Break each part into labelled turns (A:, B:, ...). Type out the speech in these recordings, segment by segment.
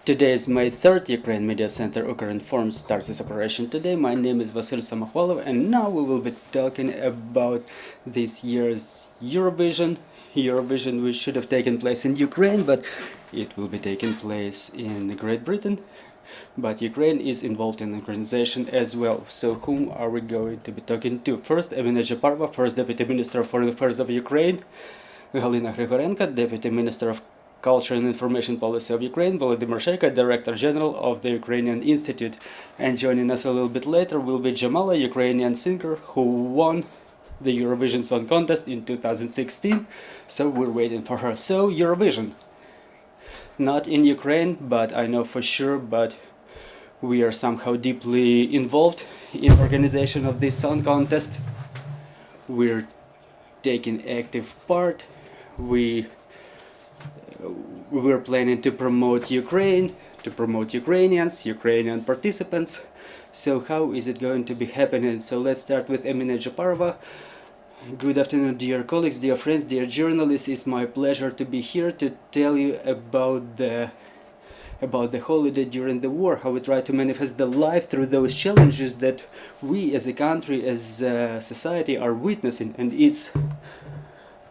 A: Today is May 3rd, Ukraine Media Center Ukrinform starts its operation today. My name is Vasil Samokhvalov, and now we will be talking about this year's Eurovision. Eurovision, which should have taken place in Ukraine, but it will be taking place in Great Britain. But Ukraine is involved in the organization as well. So whom are we going to be talking to? First, Emine Japarova, First Deputy Minister of Foreign Affairs of Ukraine. Halyna Grigorenko, Deputy Minister of Culture and Information Policy of Ukraine. Volodymyr, Sheyko, Director General of the Ukrainian Institute. And joining us a little bit later will be Jamala, Ukrainian singer who won the Eurovision Song Contest in 2016. So we're waiting for her. So Eurovision. Not in Ukraine, but I know for sure, but we are somehow deeply involved in organization of this song contest. We're taking active part. We're planning to promote Ukraine, to promote Ukrainians, Ukrainian participants. So how is it going to be happening? So let's start with Emine Japarova. Good afternoon, dear colleagues, dear friends, dear journalists. It's my pleasure to be here to tell you about the holiday during the war, how we try to manifest the life through those challenges that we as a country, as a society are witnessing. And it's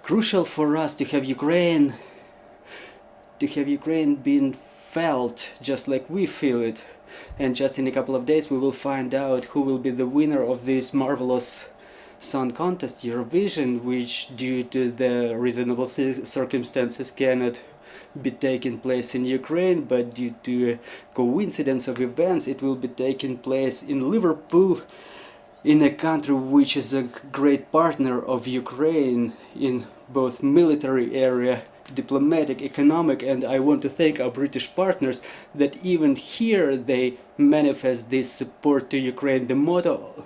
A: crucial for us to have Ukraine being felt just like we feel it. And just in a couple of days we will find out who will be the winner of this marvelous song contest, Eurovision, which due to the reasonable circumstances cannot be taking place in Ukraine, but due to a coincidence of events it will be taking place in Liverpool, in a country which is a great partner of Ukraine in both military area, diplomatic, economic, and I want to thank our British partners that even here they manifest this support to Ukraine. The motto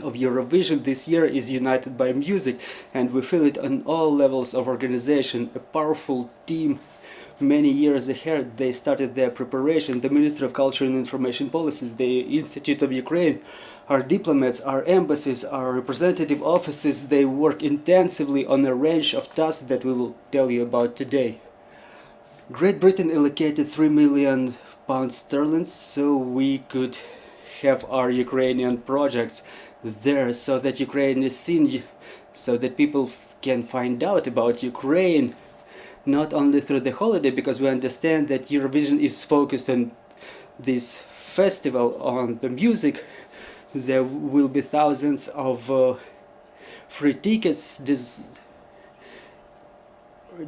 A: of Eurovision this year is United by Music, and we feel it on all levels of organization. A powerful team. Many years ahead they started their preparation. The Ministry of Culture and Information Policies, the Institute of Ukraine, our diplomats, our embassies, our representative offices, they work intensively on a range of tasks that we will tell you about today. Great Britain allocated £3 million so we could have our Ukrainian projects there, so that Ukraine is seen, so that people can find out about Ukraine, not only through the holiday, because we understand that Eurovision is focused on this festival, on the music. There will be thousands of free tickets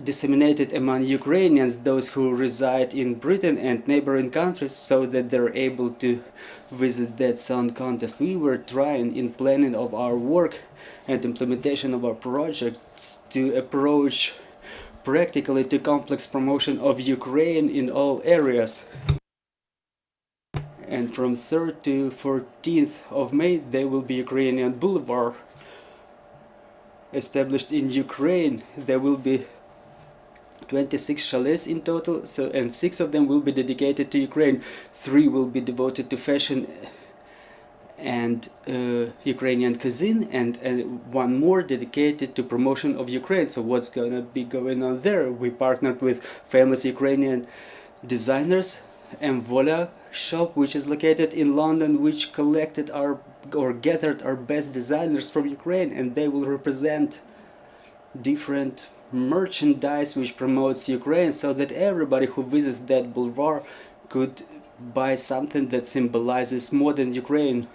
A: disseminated among Ukrainians, those who reside in Britain and neighboring countries, so that they're able to visit that song contest. We were trying in planning of our work and implementation of our projects to approach practically to complex promotion of Ukraine in all areas. And from 3rd to 14th of May there will be Ukrainian Boulevard established in Ukraine. There will be 26 chalets in total, and 6 of them will be dedicated to Ukraine. 3 will be devoted to fashion and Ukrainian cuisine, and 1 more dedicated to promotion of Ukraine. So what's gonna be going on there? We partnered with famous Ukrainian designers, Vola shop, which is located in London, which collected gathered our best designers from Ukraine, and they will represent different merchandise which promotes Ukraine, so that everybody who visits that boulevard could buy something that symbolizes modern Ukraine,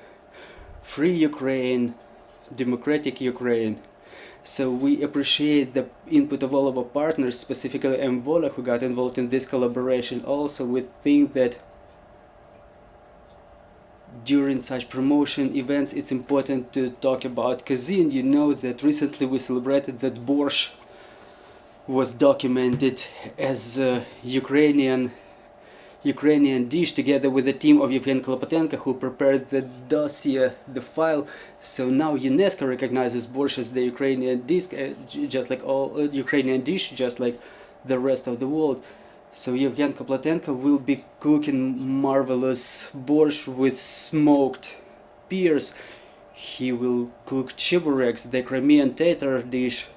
A: free Ukraine, democratic Ukraine. So we appreciate the input of all of our partners, specifically Mvola, who got involved in this collaboration. Also, we think that during such promotion events it's important to talk about cuisine. You know that recently we celebrated that borscht was documented as a Ukrainian dish, together with the team of Yevgen Klopotenko, who prepared the dossier, the file. So now UNESCO recognizes borscht as the Ukrainian dish, just like all Ukrainian dish, just like the rest of the world. So Yevgen Klopotenko will be cooking marvelous borscht with smoked pears. He will cook chiboreks, the Crimean tatar dish.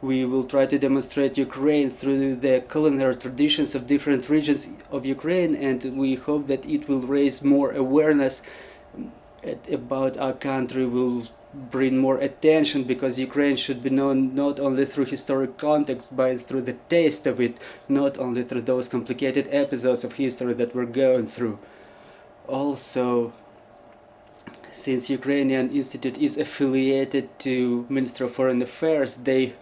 A: We will try to demonstrate Ukraine through the culinary traditions of different regions of Ukraine, and we hope that it will raise more awareness about our country, will bring more attention, because Ukraine should be known not only through historic context, but through the taste of it, not only through those complicated episodes of history that we're going through. Also, since Ukrainian Institute is affiliated to Ministry of Foreign Affairs, they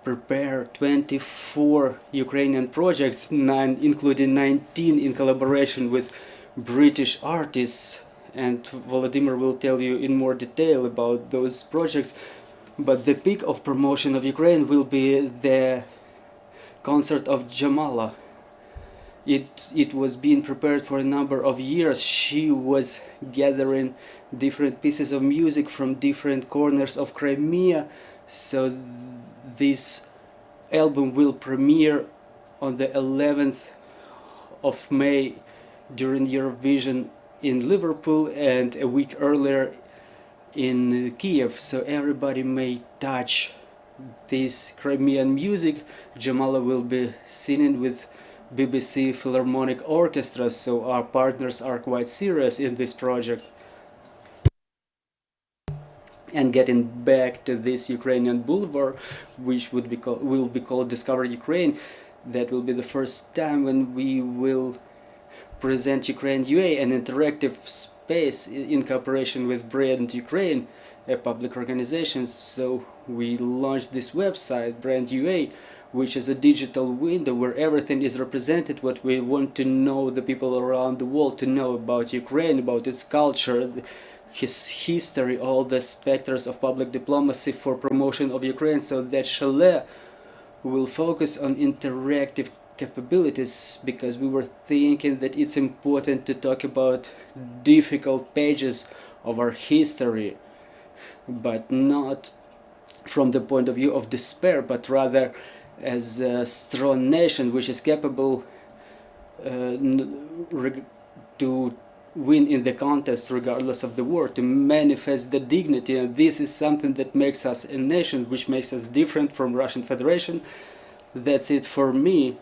A: prepare 24 Ukrainian projects, including 19 in collaboration with British artists, and Volodymyr will tell you in more detail about those projects. But the peak of promotion of Ukraine will be the concert of Jamala. It was being prepared for a number of years. She was gathering different pieces of music from different corners of Crimea. So this album will premiere on the 11th of May during Eurovision in Liverpool, and a week earlier in Kiev, so everybody may touch this Crimean music. Jamala will be singing with BBC Philharmonic Orchestra, so our partners are quite serious in this project. And getting back to this Ukrainian boulevard, which will be called Discover Ukraine, that will be the first time when we will present Ukraine UA, an interactive space in cooperation with Brand Ukraine, a public organization. So we launched this website, Brand UA, which is a digital window where everything is represented, what we want to know, the people around the world to know about Ukraine, about its culture, his history, all the specters of public diplomacy for promotion of Ukraine. So that chalet will focus on interactive capabilities, because we were thinking that it's important to talk about difficult pages of our history, but not from the point of view of despair, but rather as a strong nation which is capable to win in the contest regardless of the war, to manifest the dignity. And this is something that makes us a nation, which makes us different from Russian Federation. That's it for me.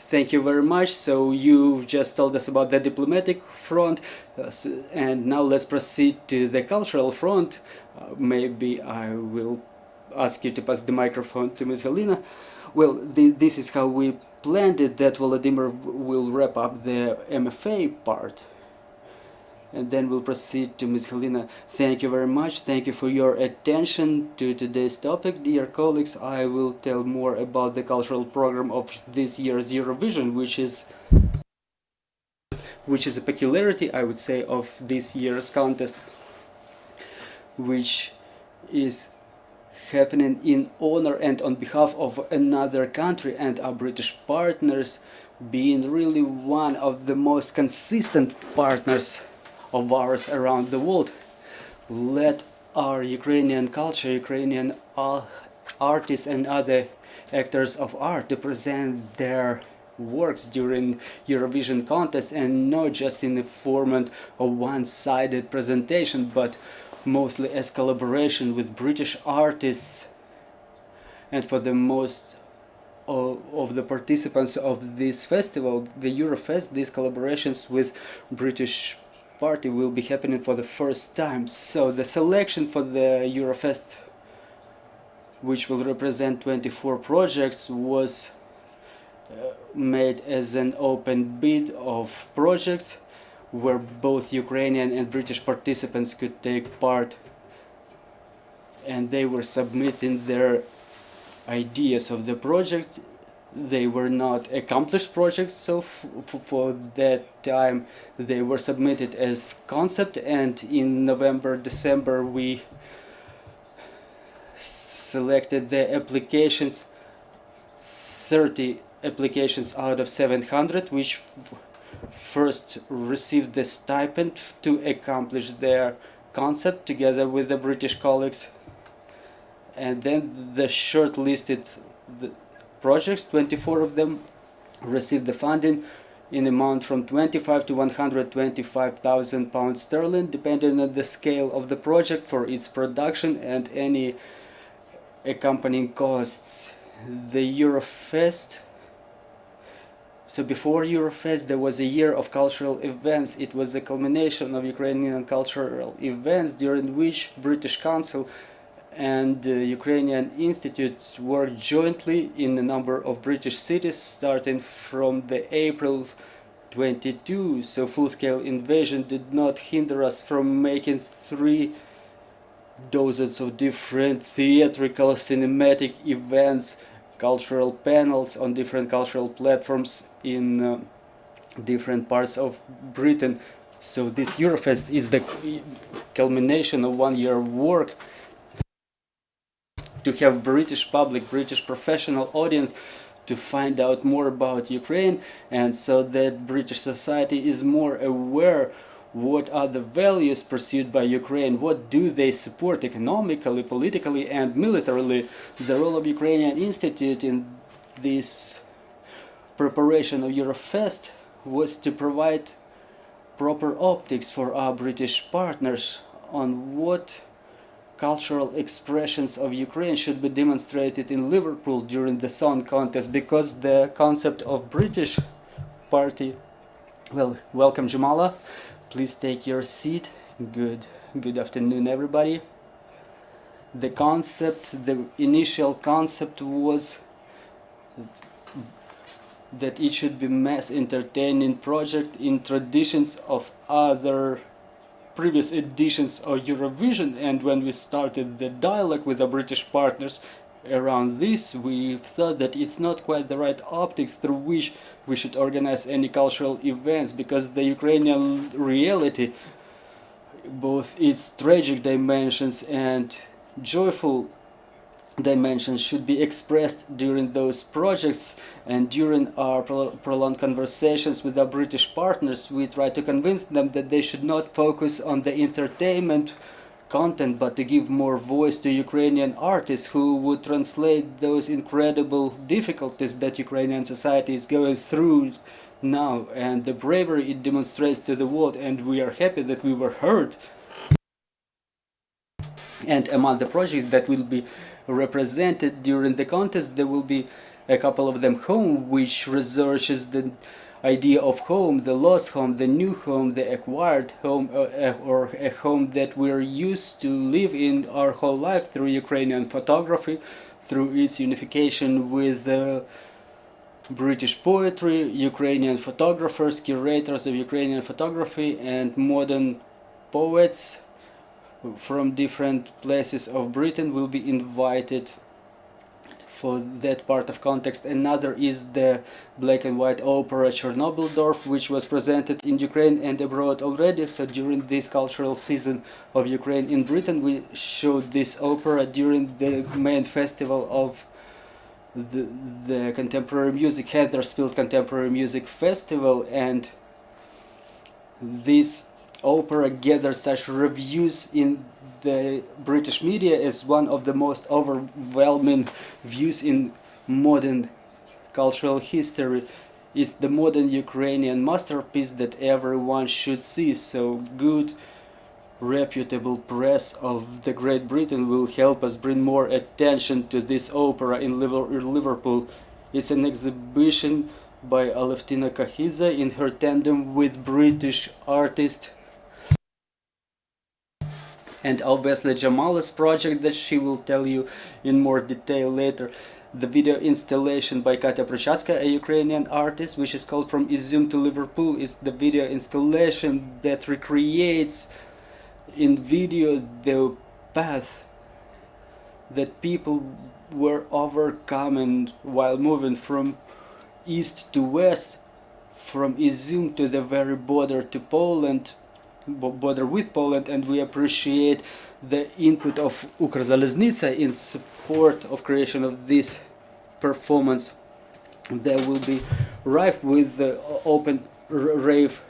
A: Thank you very much. So you just told us about the diplomatic front, and now let's proceed to the cultural front. Maybe I will ask you to pass the microphone to Ms. Halyna. Well, this is how we planned it, that Volodymyr will wrap up the MFA part, and then we'll proceed to Ms. Halyna. Thank you very much. Thank you for your attention to today's topic, dear colleagues. I will tell more about the cultural program of this year's Eurovision, which is a peculiarity, I would say, of this year's contest, which is happening in honor and on behalf of another country and our British partners, being really one of the most consistent partners of ours around the world. Let our Ukrainian culture, Ukrainian artists and other actors of art to present their works during Eurovision contest, and not just in the format of one-sided presentation, but mostly as collaboration with British artists. And for the most of the participants of this festival, the Eurofest, these collaborations with British party will be happening for the first time. So the selection for the Eurofest, which will represent 24 projects, was made as an open bid of projects where both Ukrainian and British participants could take part, and they were submitting their ideas of the project. They were not accomplished projects, so for that time they were submitted as concept, and in November, December we selected the applications, 30 applications out of 700, which first received the stipend to accomplish their concept together with the British colleagues, and then the shortlisted projects, 24 of them, received the funding in amount from 25 to 125,000 pounds sterling, depending on the scale of the project for its production and any accompanying costs. The Eurofest, so before Eurofest there was a year of cultural events. It was a culmination of Ukrainian cultural events during which British Council and Ukrainian Institute worked jointly in a number of British cities starting from the April 22. So full-scale invasion did not hinder us from making 3 dozens of different theatrical cinematic events, cultural panels on different cultural platforms in different parts of Britain. So this Eurofest is the culmination of 1 year of work to have British public, British professional audience to find out more about Ukraine, and so that British society is more aware what are the values pursued by Ukraine, what do they support economically, politically and militarily. The role of Ukrainian Institute in this preparation of Eurofest was to provide proper optics for our British partners on what cultural expressions of Ukraine should be demonstrated in Liverpool during the song contest, because the concept of British party, well, welcome Jamala, please take your seat. Good afternoon everybody. The concept, the initial concept was that it should be mass entertaining project in traditions of other previous editions of Eurovision, and when we started the dialogue with the British partners around this, we thought that it's not quite the right optics through which we should organize any cultural events, because the Ukrainian reality, both its tragic dimensions and joyful dimensions, should be expressed during those projects. And during our prolonged conversations with our British partners, we tried to convince them that they should not focus on the entertainment content, but to give more voice to Ukrainian artists who would translate those incredible difficulties that Ukrainian society is going through now, and the bravery it demonstrates to the world, and we are happy that we were heard. And among the projects that will be represented during the contest, there will be a couple of them home, which researches the idea of home, the lost home, the new home, the acquired home, or a home that we're used to live in our whole life through Ukrainian photography, through its unification with British poetry, Ukrainian photographers, curators of Ukrainian photography, and modern poets from different places of Britain will be invited for that part of context. Another is the black and white opera Chernobyl-Dorf, which was presented in Ukraine and abroad already. So during this cultural season of Ukraine in Britain, we showed this opera during the main festival of the contemporary music, Huddersfield Contemporary Music Festival, and this opera gathered such reviews in the British media as one of the most overwhelming views in modern cultural history. It's the modern Ukrainian masterpiece that everyone should see, so good, reputable press of the Great Britain will help us bring more attention to this opera in Liverpool. It's an exhibition by Alevtina Kahidze in her tandem with British artist, and obviously Jamala's project that she will tell you in more detail later. The video installation by Katya Prochaska, a Ukrainian artist, which is called From Izum to Liverpool, is the video installation that recreates in video the path that people were overcoming while moving from east to west, from Izum to the very border to Poland, border with Poland, and we appreciate the input of Ukrzaliznytsia in support of creation of this performance. There will be rife with the open rave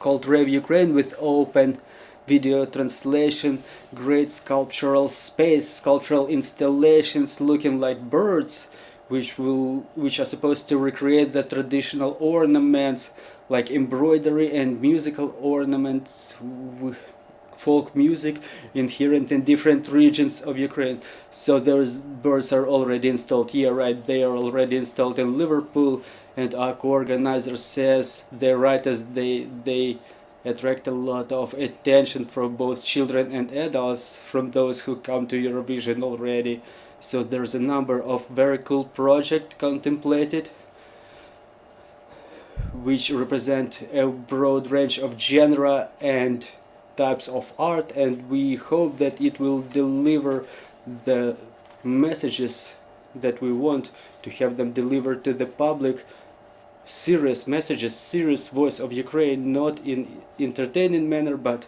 A: called Rave Ukraine, with open video translation, great sculptural space, sculptural installations looking like birds, which are supposed to recreate the traditional ornaments like embroidery and musical ornaments, folk music inherent in different regions of Ukraine. So those birds are already installed here, right? They are already installed in Liverpool, and our co-organizer says they're right, as they attract a lot of attention from both children and adults, from those who come to Eurovision already. So there's a number of very cool projects contemplated, which represent a broad range of genre and types of art, and we hope that it will deliver the messages that we want to have them delivered to the public. Serious messages, serious voice of Ukraine, not in entertaining manner, but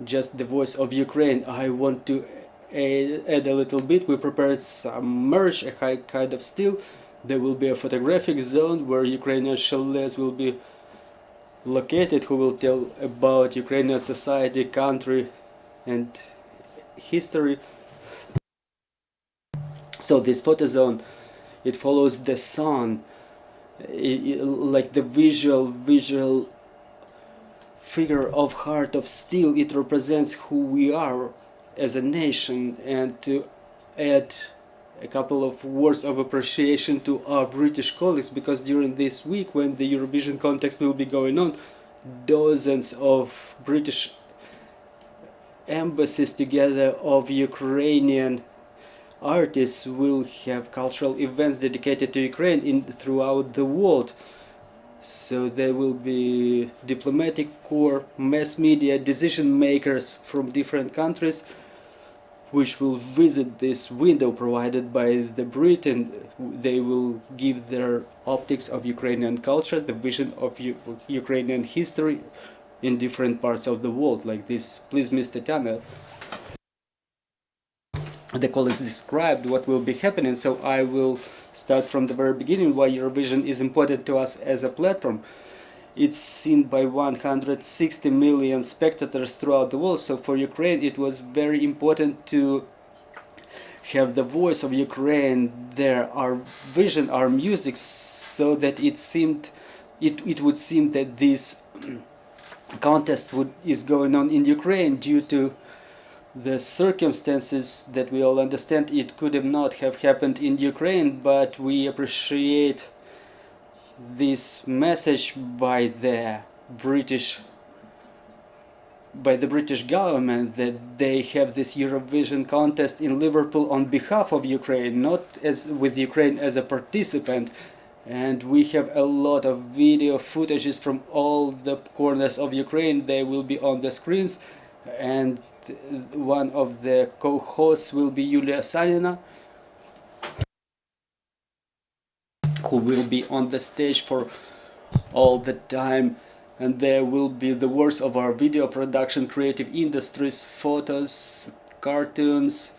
A: just the voice of Ukraine. I want to add a little bit. We prepared some merch, a high kind of steel. There will be a photographic zone where Ukrainian chalets will be located, who will tell about Ukrainian society, country and history. So this photo zone, it follows the sun, like the visual figure of heart of steel. It represents who we are as a nation. And to add a couple of words of appreciation to our British colleagues, because during this week when the Eurovision contest will be going on, dozens of British embassies together of Ukrainian artists will have cultural events dedicated to Ukraine throughout the world. So there will be diplomatic corps, mass media, decision makers from different countries, which will visit this window provided by the Britain. They will give their optics of Ukrainian culture, the vision of Ukrainian history in different parts of the world, like this. Please, Miss Tatiana. The colleagues described what will be happening, so I will start from the very beginning why Eurovision is important to us as a platform. It's seen by 160 million spectators throughout the world, so for Ukraine it was very important to have the voice of Ukraine there, our vision, our music, so that it would seem that this contest is going on in Ukraine due to the circumstances that we all understand. It could have not have happened in Ukraine, but we appreciate this message by the British government, that they have this Eurovision contest in Liverpool on behalf of Ukraine, not as with Ukraine as a participant. And we have a lot of video footages from all the corners of Ukraine. They will be on the screens, and one of the co-hosts will be Halyna, who will be on the stage for all the time. And there will be the works of our video production, creative industries, photos, cartoons,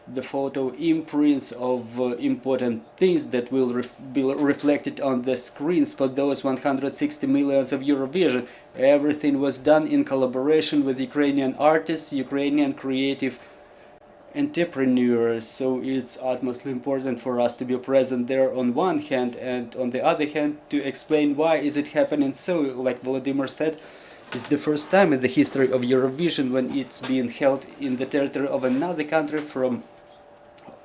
A: the photo imprints of important things that will be reflected on the screens for those 160 millions of Eurovision. Everything was done in collaboration with Ukrainian artists, Ukrainian creative entrepreneurs, so it's utmostly important for us to be present there on one hand, and on the other hand to explain why is it happening. So, like Volodymyr said, it's the first time in the history of Eurovision when it's being held in the territory of another country from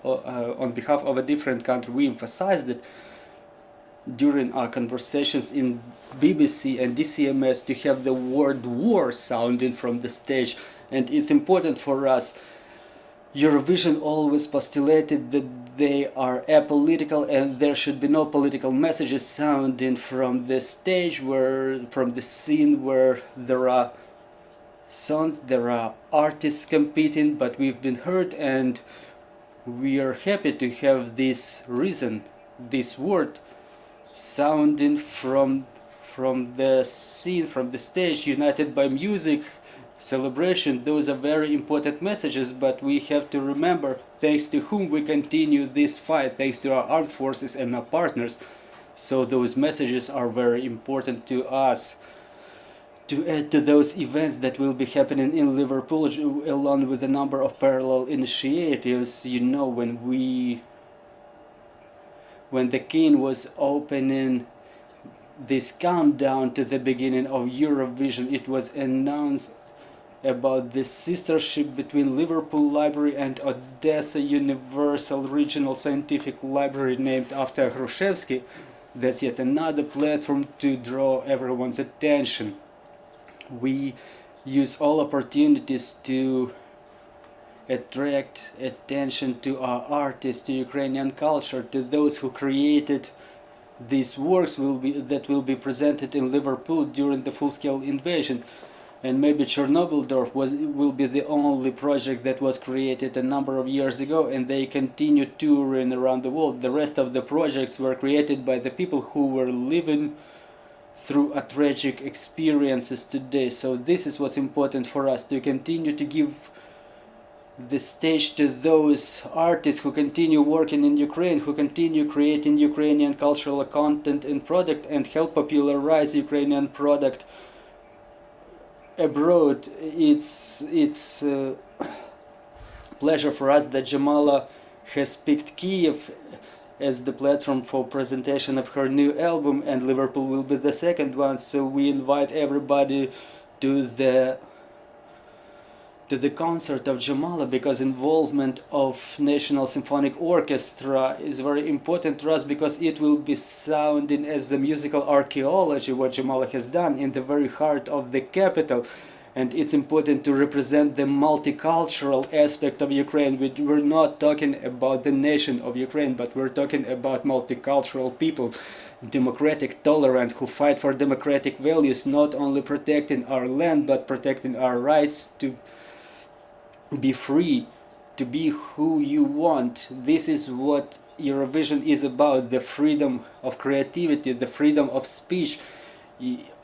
A: on behalf of a different country. We emphasized it during our conversations in BBC and DCMS to have the word war sounding from the stage, and it's important for us. Eurovision always postulated that they are apolitical and there should be no political messages sounding from the stage, from the scene where there are songs. There are artists competing, but we've been heard, and we are happy to have this reason, this word, sounding from the scene, from the stage, united by music, celebration. Those are very important messages, but we have to remember thanks to whom we continue this fight, thanks to our armed forces and our partners. So those messages are very important to us. To add to those events that will be happening in Liverpool, along with a number of parallel initiatives, you know, when the King was opening this countdown to the beginning of Eurovision, it was announced about the sistership between Liverpool Library and Odessa Universal Regional Scientific Library, named after Hrushevsky. That's yet another platform to draw everyone's attention. We use all opportunities to attract attention to our artists, to Ukrainian culture, to those who created these works that will be presented in Liverpool during the full-scale invasion. And maybe Chernobyl will be the only project that was created a number of years ago, and they continue touring around the world. The rest of the projects were created by the people who were living through a tragic experiences today. So this is what's important for us, to continue to give the stage to those artists who continue working in Ukraine, who continue creating Ukrainian cultural content and product, and help popularize Ukrainian product abroad. It's a pleasure for us that Jamala has picked Kiev as the platform for presentation of her new album, and Liverpool will be the second one. So we invite everybody to the concert of Jamala, because involvement of National Symphonic Orchestra is very important to us, because it will be sounding as the musical archaeology what Jamala has done in the very heart of the capital. And it's important to represent the multicultural aspect of Ukraine. We're not talking about the nation of Ukraine, but we're talking about multicultural people, democratic, tolerant, who fight for democratic values, not only protecting our land, but protecting our rights to be free, to be who you want. This is what Eurovision is about, the freedom of creativity, the freedom of speech.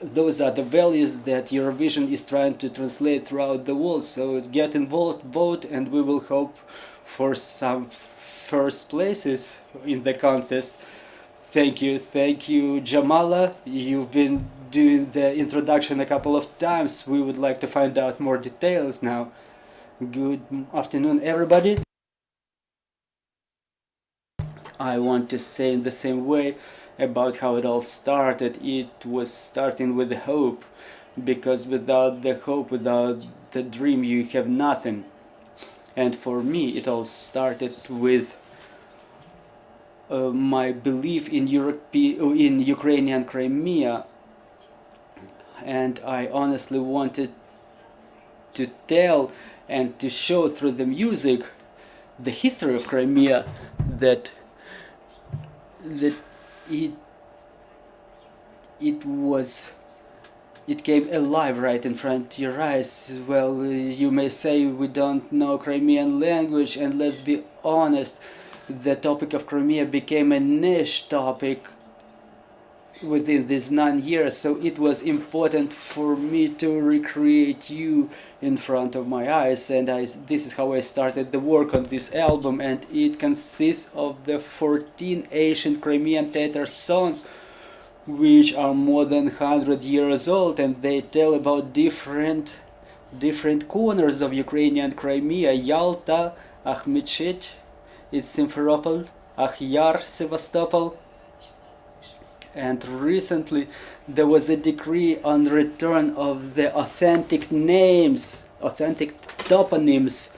A: Those are the values that Eurovision is trying to translate throughout the world. So get involved, vote, and we will hope for some first places in the contest. Thank you, Jamala. You've been doing the introduction a couple of times. We would like to find out more details now. Good afternoon, everybody. I want to say in the same way about how it all started. It was starting with hope, because without the hope, without the dream, you have nothing. And for me, it all started with my belief in Ukrainian Crimea, and I honestly wanted to tell and to show through the music the history of Crimea, that it came alive right in front of your eyes. Well, you may say we don't know Crimean language, and let's be honest, the topic of Crimea became a niche topic within these 9 years, so it was important for me to recreate you in front of my eyes, and this is how I started the work on this album. And it consists of the 14 ancient Crimean theater songs, which are more than 100 years old, and they tell about different corners of Ukrainian Crimea: Yalta, Akhmechit, it's Simferopol, Akhyar, Sevastopol. And recently there was a decree on return of the authentic names, authentic toponyms.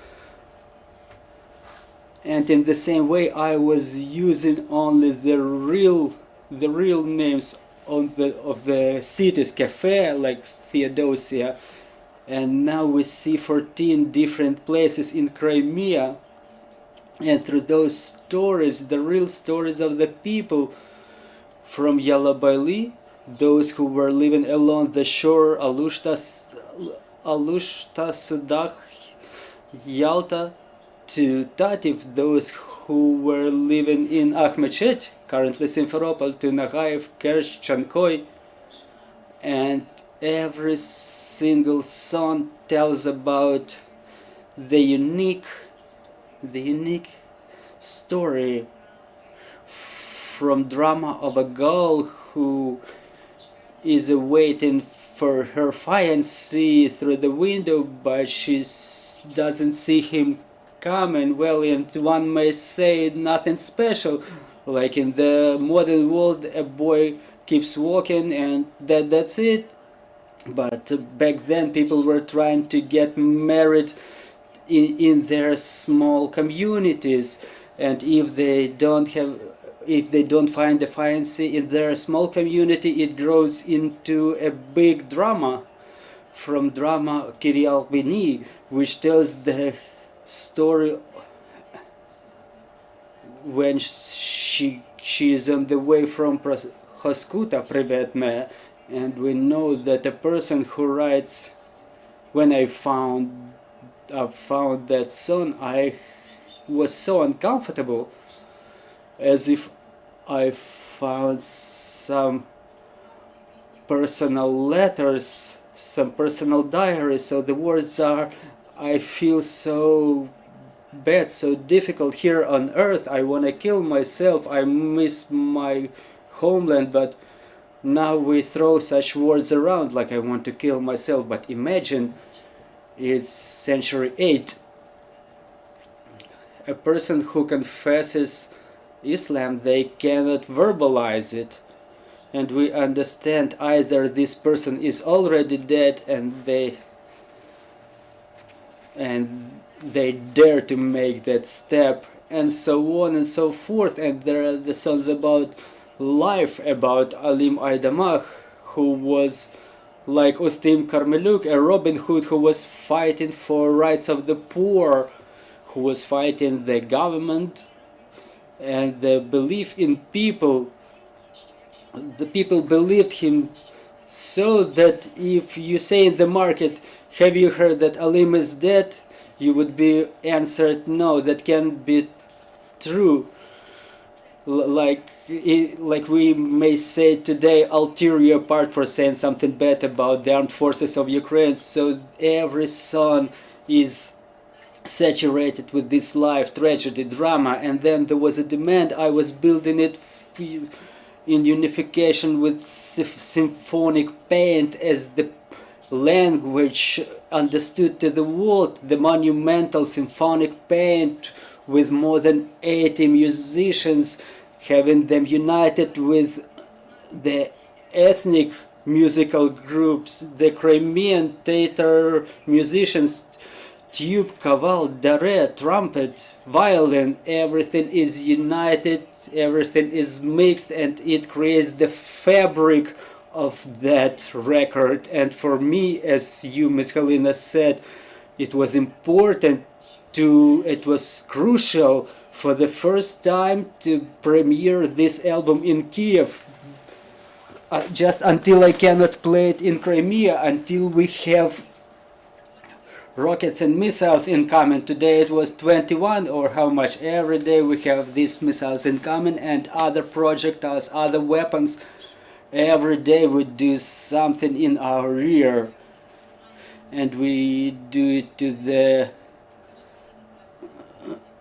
A: And in the same way, I was using only the real names of the cities, cafe, like Theodosia. And now we see 14 different places in Crimea. And through those stories, the real stories of the people from Yalabayli, those who were living along the shore, Alushtas, Alushta, Sudakh, Yalta to Tativ, those who were living in Akhmechet, currently Simferopol, to Nagaev, Kerch, Chankoy, and every single song tells about the unique story from drama of a girl who is waiting for her fiancé through the window, but she doesn't see him coming. Well, and one may say nothing special, like in the modern world a boy keeps walking and that's it. But back then people were trying to get married in their small communities, and if they don't find a fiancé in their small community, it grows into a big drama. From drama Kirial Bini, which tells the story when she is on the way from Hoskuta Privetme, and we know that a person who writes, when I found that song, I was so uncomfortable, as if I found some personal letters, some personal diary. So the words are, I feel so bad, so difficult here on earth, I want to kill myself, I miss my homeland, but now we throw such words around like I want to kill myself. But imagine, it's century 8. A person who confesses Islam, they cannot verbalize it, and we understand either this person is already dead and they dare to make that step, and so on and so forth. And there are the songs about life, about Alim Aydamah, who was like Ustim Karmeluk, a Robin Hood who was fighting for rights of the poor, who was fighting the government and the belief in people. The people believed him, so that if you say in the market, have you heard that Alim is dead, you would be answered, no, that can't be true. Like we may say today, ulterior part for saying something bad about the armed forces of Ukraine. So every song is saturated with this life, tragedy, drama. And then there was a demand, I was building it in unification with symphonic paint as the language understood to the world, the monumental symphonic paint with more than 80 musicians, having them united with the ethnic musical groups, the Crimean theater musicians, tube, kaval, dare, trumpet, violin, everything is united, everything is mixed, and it creates the fabric of that record. And for me, as you, Ms. Halyna, said, it was important it was crucial for the first time to premiere this album in Kiev, just until I cannot play it in Crimea, until we have rockets and missiles incoming. Today it was 21 or how much. Every day we have these missiles incoming and other projectiles, other weapons. Every day we do something in our rear, and we do it to the,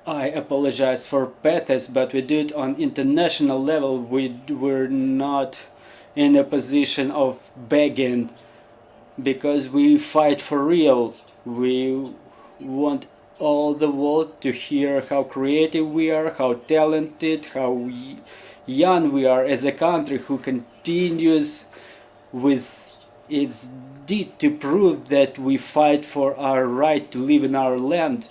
A: I apologize for pathos, but we do it on international level. We're not in a position of begging, because we fight for real. We want all the world to hear how creative we are, how talented, how young we are as a country who continues with its deed to prove that we fight for our right to live in our land.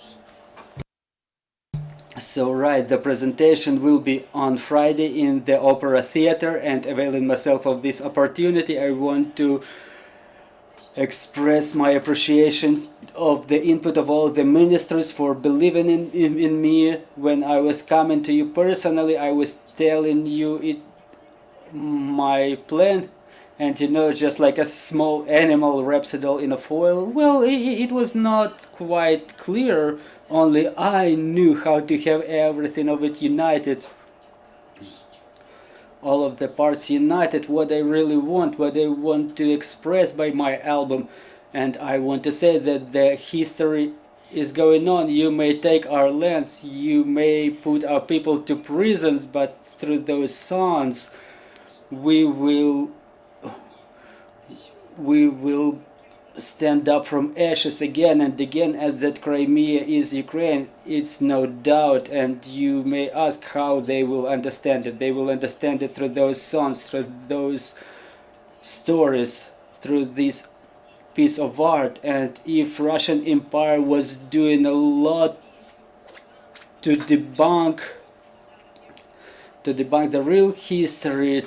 A: So right, the presentation will be on Friday in the Opera Theater, and availing myself of this opportunity, I want to express my appreciation of the input of all the ministers for believing in me. When I was coming to you personally, I was telling you my plan and you know, just like a small animal rhapsodal in a foil. Well, it was not quite clear, only I knew how to have everything of it united. All of the parts united, what I really want, what I want to express by my album. And I want to say that the history is going on. You may take our lands, you may put our people to prisons, but through those songs we will stand up from ashes again and again, and that Crimea is Ukraine, it's no doubt. And you may ask how they will understand it. They will understand it through those songs, through those stories, through this piece of art. And if Russian Empire was doing a lot to debunk the real history,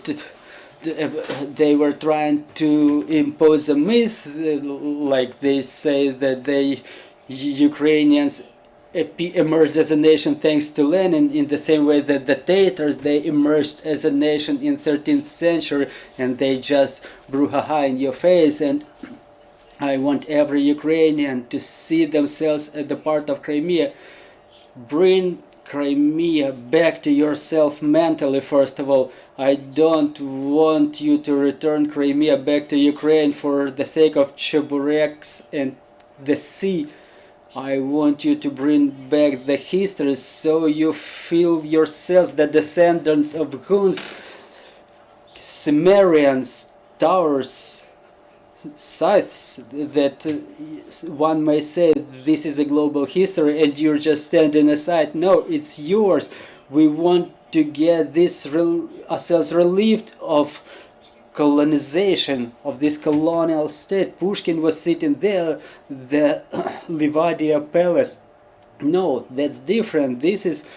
A: they were trying to impose a myth, like they say that the Ukrainians emerged as a nation thanks to Lenin, in the same way that the Tatars, they emerged as a nation in 13th century, and they just brouhaha in your face. And I want every Ukrainian to see themselves as the part of Crimea. Bring Crimea back to yourself mentally, first of all. I don't want you to return Crimea back to Ukraine for the sake of Chebureks and the sea. I want you to bring back the history, so you feel yourselves the descendants of Huns, Cimmerians, Towers, Scythes, that one may say this is a global history and you're just standing aside. No, it's yours. We want to get this ourselves relieved of colonization, of this colonial state. Pushkin was sitting there, the Livadia Palace. No, that's different. This is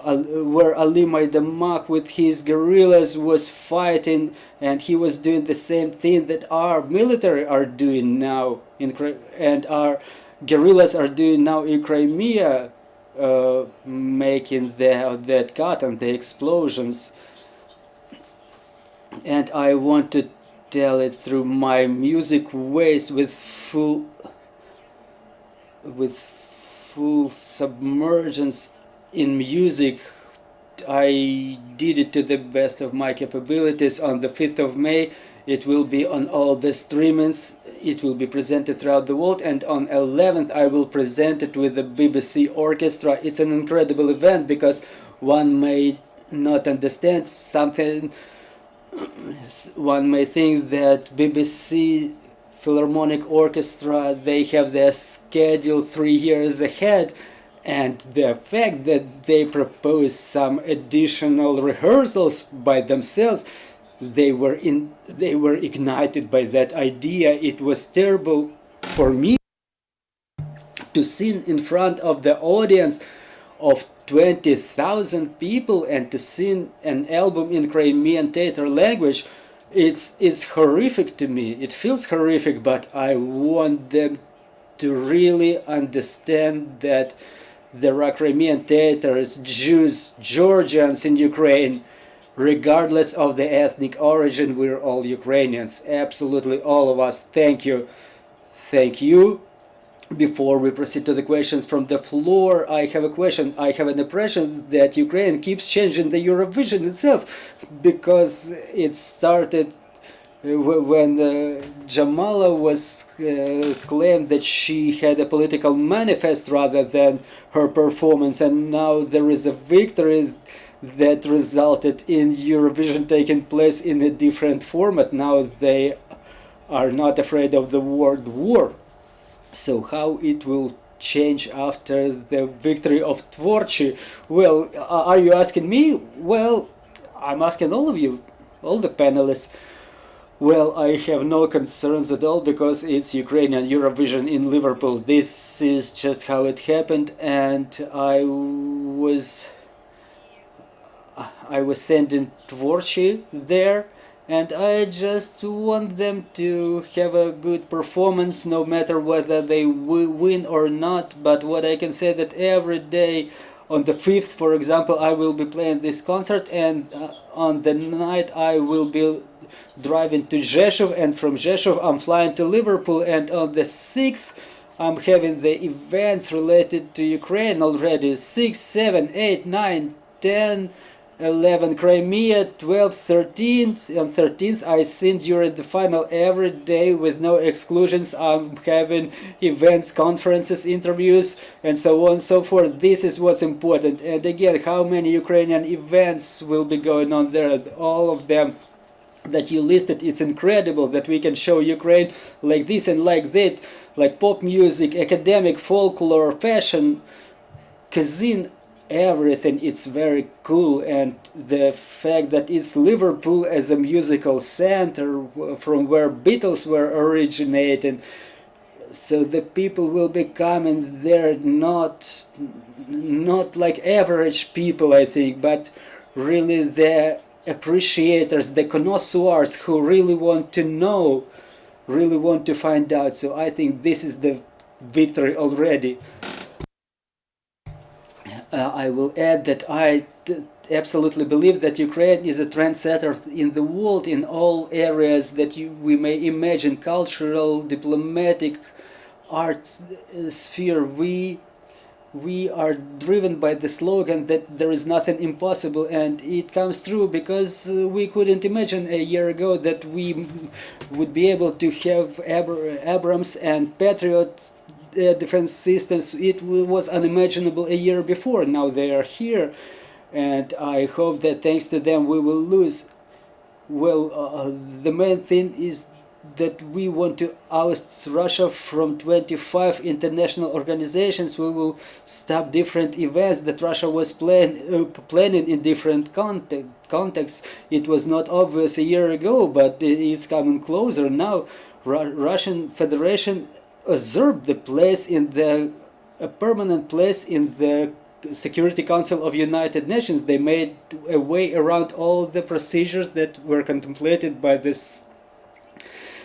A: where Ali Maidamach with his guerrillas was fighting, and he was doing the same thing that our military are doing now, and our guerrillas are doing now in Crimea, making that cut and the explosions. And I want to tell it through my music ways, with full submergence in music. I did it to the best of my capabilities. On the 5th of May it will be on all the streamings, it will be presented throughout the world, and on 11th I will present it with the BBC orchestra. It's an incredible event, because one may not understand something. One may think that BBC Philharmonic Orchestra, they have their schedule 3 years ahead, and the fact that they propose some additional rehearsals by themselves, they were ignited by that idea. It was terrible for me to sing in front of the audience of 20,000 people and to sing an album in Crimean Tatar language. It's horrific to me. It feels horrific, but I want them to really understand that there are Crimean Tatars, Jews, Georgians in Ukraine. Regardless of the ethnic origin, we're all Ukrainians. Absolutely all of us. Thank you. Thank you. Before we proceed to the questions from the floor, I have a question. I have an impression that Ukraine keeps changing the Eurovision itself, because it started when Jamala was claimed that she had a political manifest rather than her performance, and now there is a victory that resulted in Eurovision taking place in a different format. Now they are not afraid of the word war. So how it will change after the victory of Tvorchi? Well, are you asking me? Well, I'm asking all of you, all the panelists. Well, I have no concerns at all, because it's Ukrainian Eurovision in Liverpool. This is just how it happened, and I was sending Tvorchi there, and I just want them to have a good performance, no matter whether they win or not. But what I can say, that every day on the 5th, for example, I will be playing this concert, and on the night I will be driving to Rzeszów, and from Rzeszów I'm flying to Liverpool, and on the 6th I'm having the events related to Ukraine already. 6, 7, 8, 9, 10, 11 Crimea, 12, 13. On 13th I sing during the final every day with no exclusions. I'm having events, conferences, interviews, and so on and so forth. This is what's important. And again, how many Ukrainian events will be going on there? All of them that you listed. It's incredible that we can show Ukraine like this and like that, like pop music, academic, folklore, fashion, cuisine, everything. It's very cool. And the fact that it's Liverpool as a musical center from where Beatles were originating, so the people will be coming there, not like average people, I think, but really the appreciators, the connoisseurs who really want to know, really want to find out. So I think this is the victory already. I will add that I absolutely believe that Ukraine is a trendsetter in the world in all areas that we may imagine, cultural, diplomatic, arts sphere. We are driven by the slogan that there is nothing impossible, and it comes true because we couldn't imagine a year ago that we would be able to have Abrams and Patriot defense systems. It was unimaginable a year before. Now they are here, and I hope that thanks to them we will lose. Well, the main thing is that we want to oust Russia from 25 international organizations. We will stop different events that Russia was planning in different contexts. It was not obvious a year ago, but it's coming closer now. Russian Federation usurped the place in a permanent place in the Security Council of United Nations. They made a way around all the procedures that were contemplated by this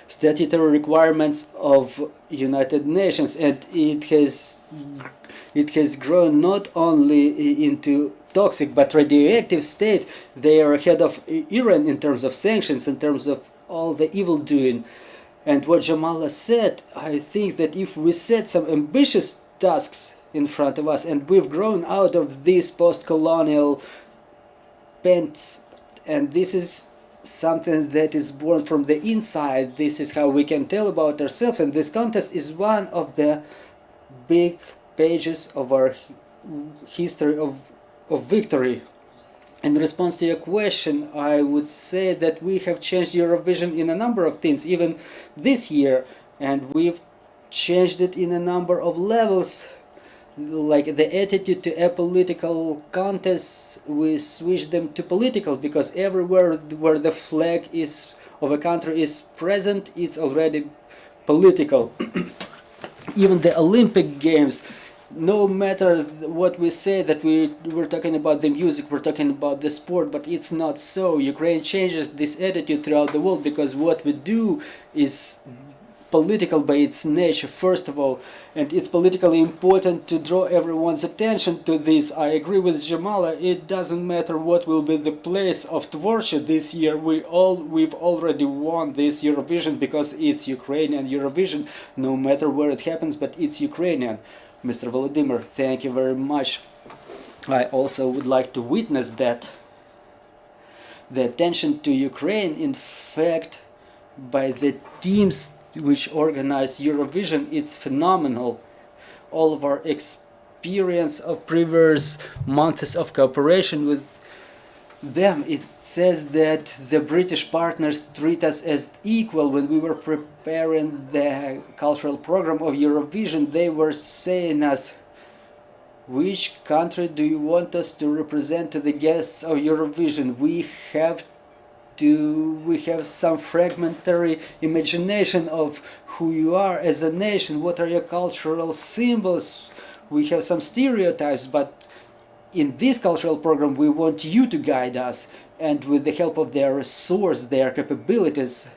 A: statutory requirements of United Nations, and it has grown not only into toxic but radioactive state. They are ahead of Iran in terms of sanctions, in terms of all the evil doing. And what Jamala said, I think that if we set some ambitious tasks in front of us, and we've grown out of these post-colonial pants, and this is something that is born from the inside. This is how we can tell about ourselves, and this contest is one of the big pages of our history of victory. In response to your question, I would say that we have changed Eurovision in a number of things, even this year, and we've changed it in a number of levels. Like the attitude to apolitical contests, we switched them to political, because everywhere where the flag is of a country is present, it's already political. Even the Olympic Games, no matter what we say that we're talking about the music, we're talking about the sport, but it's not so. Ukraine changes this attitude throughout the world, because what we do is political by its nature, first of all, and it's politically important to draw everyone's attention to this. I agree with Jamala. It doesn't matter what will be the place of Tvorcha this year. We've already won this Eurovision, because it's Ukrainian Eurovision, no matter where it happens, but it's Ukrainian. Mr. Volodymyr, thank you very much. I also would like to witness that the attention to Ukraine, in fact, by the teams which organize Eurovision, it's phenomenal. All of our experience of previous months of cooperation with them, it says that the British partners treat us as equal. When we were preparing the cultural program of Eurovision, they were saying us, which country do you want us to represent to the guests of Eurovision? We have some fragmentary imagination of who you are as a nation, what are your cultural symbols. We have some stereotypes, but in this cultural program we want you to guide us, and with the help of their resource, their capabilities,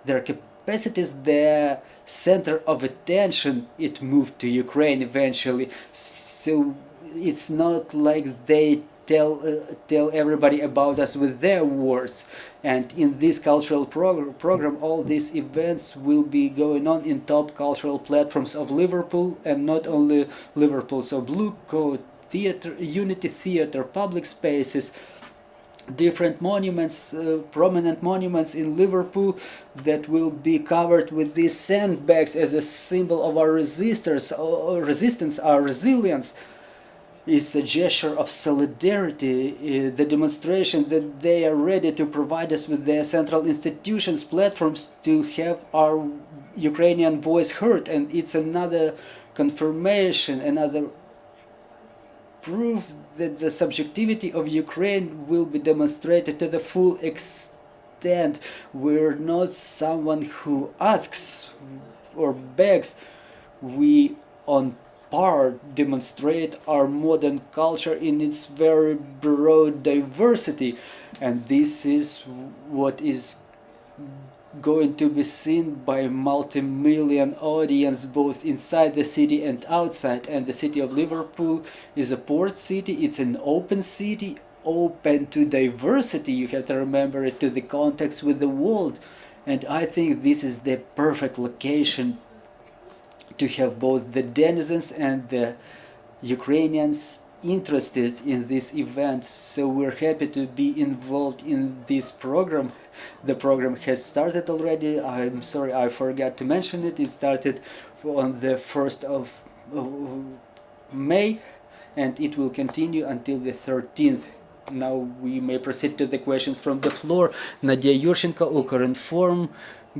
A: the center of attention, it moved to Ukraine eventually. So it's not like they tell everybody about us with their words. And in this cultural program, all these events will be going on in top cultural platforms of Liverpool, and not only Liverpool. So Blue Coat Theatre, Unity Theatre, public spaces, different monuments, prominent monuments in Liverpool that will be covered with these sandbags as a symbol of our resistance, our resilience. Is a gesture of solidarity, the demonstration that they are ready to provide us with their central institutions, platforms to have our Ukrainian voice heard. And it's another confirmation, another proof that the subjectivity of Ukraine will be demonstrated to the full extent. We're not someone who asks or begs. We on part demonstrate our modern culture in its very broad diversity, and this is what is going to be seen by multi-million audience both inside the city and outside. And the city of Liverpool is a port city, it's an open city, open to diversity. You have to remember it, to the context with the world. And I think this is the perfect location to have both the denizens and the Ukrainians interested in this event. So we're happy to be involved in this program. The program has started already. I'm sorry, I forgot to mention it. It started on the 1st of May, and it will continue until the 13th. Now we may proceed to the questions from the floor. Nadia Yurshenko, Ukrinform.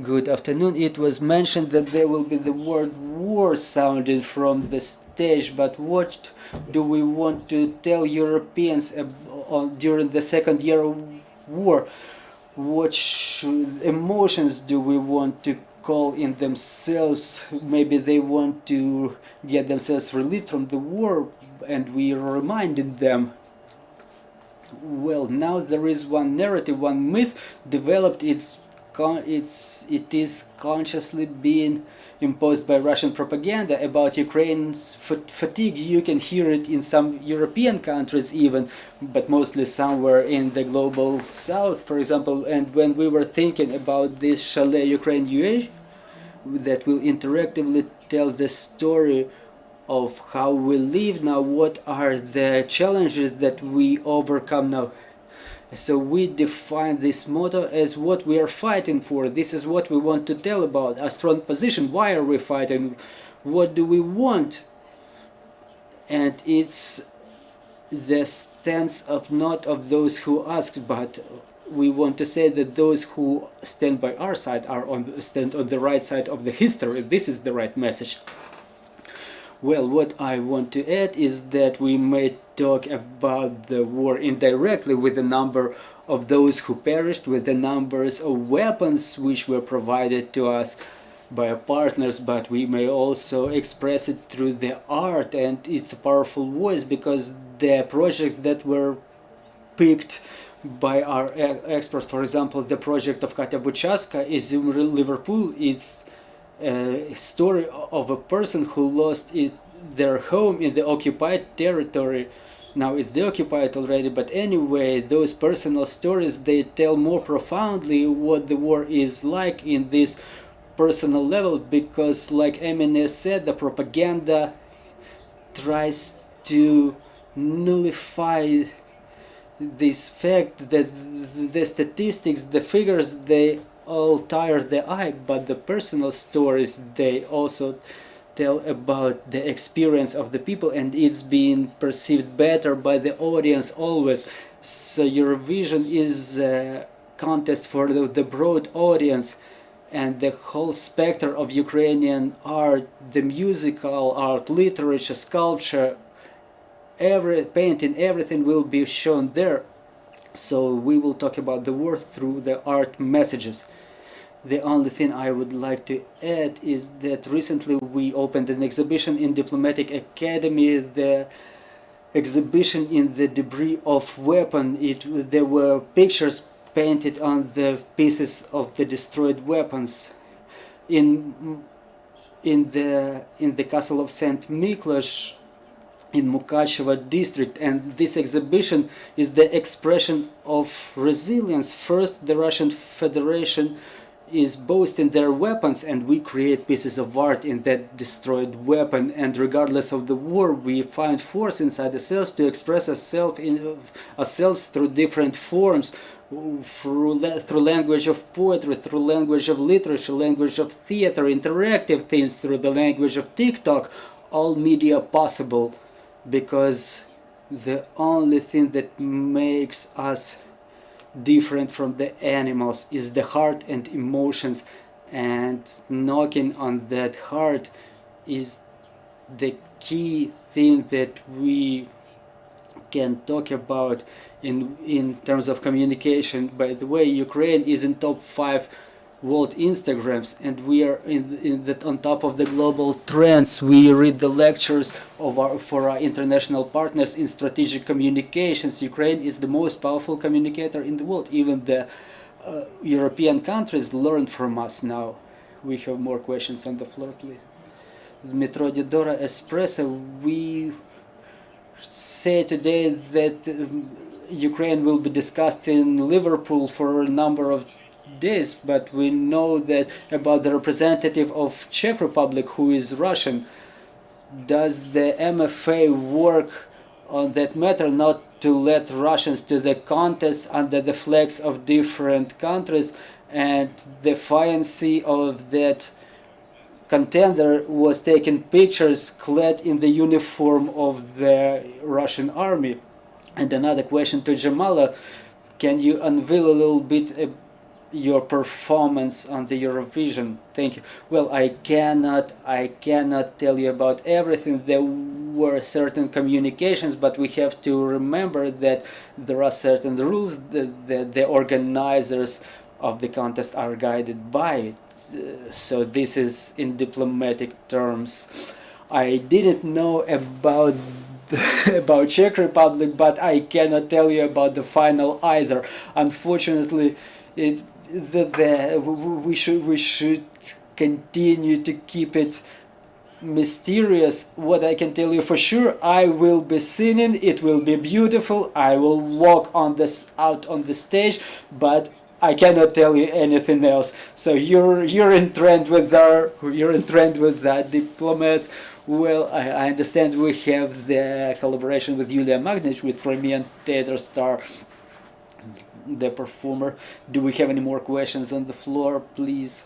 A: Good afternoon. It was mentioned that there will be the word war sounded from the stage, but what do we want to tell Europeans during the second year of war? What emotions do we want to call in themselves? Maybe they want to get themselves relieved from the war, and we reminded them. Well, now there is one narrative, one myth developed. It is consciously being imposed by Russian propaganda about Ukraine's fatigue. You can hear it in some European countries even, but mostly somewhere in the global south, for example. And when we were thinking about this Chalet Ukraine UA, that will interactively tell the story of how we live now, what are the challenges that we overcome now. So we define this motto as what we are fighting for. This is what we want to tell about a strong position. Why are we fighting? What do we want? And it's the stance of not of those who ask, but we want to say that those who stand by our side stand on the right side of the history. This is the right message. Well, what I want to add is that we may talk about the war indirectly with the number of those who perished, with the numbers of weapons which were provided to us by our partners, but we may also express it through the art, and it's a powerful voice because the projects that were picked by our experts, for example, the project of Katya Buchaska is in Liverpool. It's a story of a person who lost their home in the occupied territory. Now it's deoccupied already, but anyway, those personal stories, they tell more profoundly what the war is like in this personal level, because like Emine said, the propaganda tries to nullify this fact that the statistics, the figures, they all tire the eye, but the personal stories, they also tell about the experience of the people, and it's being perceived better by the audience always. So Eurovision is a contest for the broad audience, and the whole spectrum of Ukrainian art, the musical art, literature, sculpture, every painting, everything will be shown there. So we will talk about the war through the art messages. The only thing I would like to add is that recently we opened an exhibition in Diplomatic Academy, the exhibition in the debris of weapon. There were pictures painted on the pieces of the destroyed weapons. In the castle of St. Miklos, in Mukachevo district, and this exhibition is the expression of resilience. First, the Russian Federation is boasting their weapons, and we create pieces of art in that destroyed weapon, and regardless of the war we find force inside ourselves to express ourselves through different forms, through language of poetry, through language of literature, language of theater, interactive things, through the language of TikTok, all media possible, because the only thing that makes us different from the animals is the heart and emotions, and knocking on that heart is the key thing that we can talk about in terms of communication. By the way, Ukraine is in top 5 world Instagrams, and we are on top of the global trends. We read the lectures for our international partners in strategic communications. Ukraine is the most powerful communicator in the world. Even the European countries learn from us now. We have more questions on the floor, please. Dmitro Didora Espresso, we say today that Ukraine will be discussed in Liverpool for a number of days, but we know that about the representative of Czech Republic who is Russian. Does the MFA work on that matter, not to let Russians to the contest under the flags of different countries, and the fiancé of that contender was taking pictures clad in the uniform of the Russian army? And another question to Jamala, can you unveil a little bit your performance on the Eurovision? Thank you. Well, I cannot tell you about everything. There were certain communications, but we have to remember that there are certain rules that the organizers of the contest are guided by. So this is in diplomatic terms. I didn't know about Czech Republic, but I cannot tell you about the final either. Unfortunately, we should continue to keep it mysterious. What I can tell you for sure, I will be singing, it will be beautiful, I will walk out on the stage, but I cannot tell you anything else. So you're in trend with that, diplomats. Well, I understand we have the collaboration with Yulia Magnich, with Crimean theater star, the performer. Do we have any more questions on the floor? Please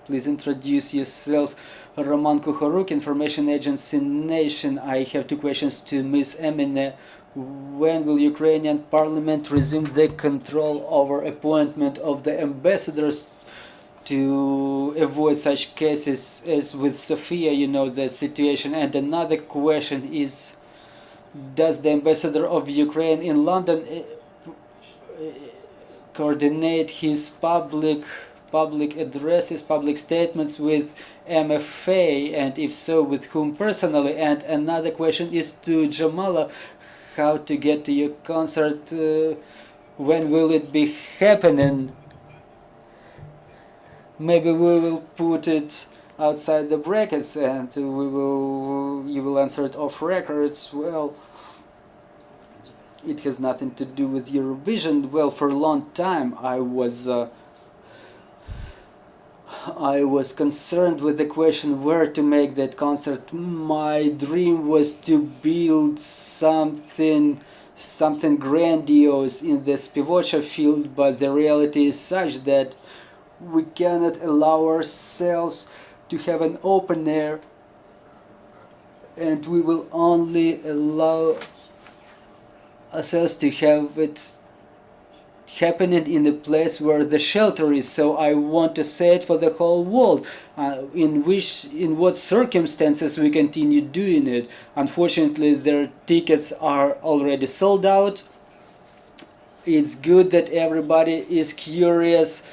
A: introduce yourself. Roman Kuchoruk, Information Agency Nation. I have 2 questions to Ms. Emine. When will Ukrainian parliament resume the control over appointment of the ambassadors to avoid such cases as with Sofia, you know the situation? And another question is, does the ambassador of Ukraine in London coordinate his public addresses, public statements with MFA, and if so, with whom personally? And another question is to Jamala, how to get to your concert, when will it be happening? Maybe we will put it outside the brackets and you will answer it off records. Well, it has nothing to do with Eurovision. Well, for a long time I was concerned with the question where to make that concert. My dream was to build something grandiose in the Spivocha field, but the reality is such that we cannot allow ourselves to have an open air, and we will only allow ourselves to have it happening in a place where the shelter is. So I want to say it for the whole world, in what circumstances we continue doing it. Unfortunately, their tickets are already sold out. It's good that everybody is curious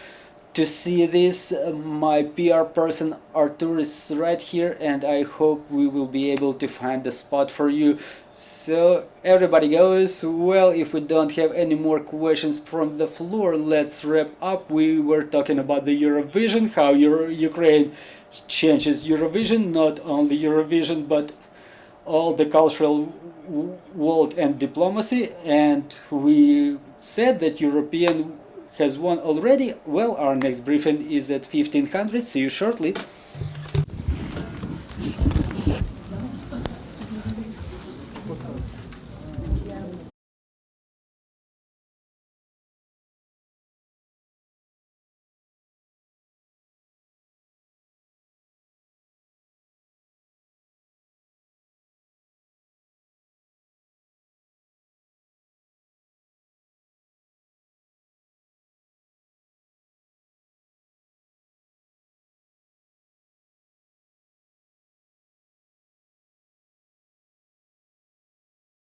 A: to see this. My PR person Artur is right here, and I hope we will be able to find a spot for you. So everybody goes. Well, if we don't have any more questions from the floor, let's wrap up. We were talking about the Eurovision, how Ukraine changes Eurovision, not only Eurovision but all the cultural world and diplomacy, and we said that European has won already. Well, our next briefing is at 1500. See you shortly.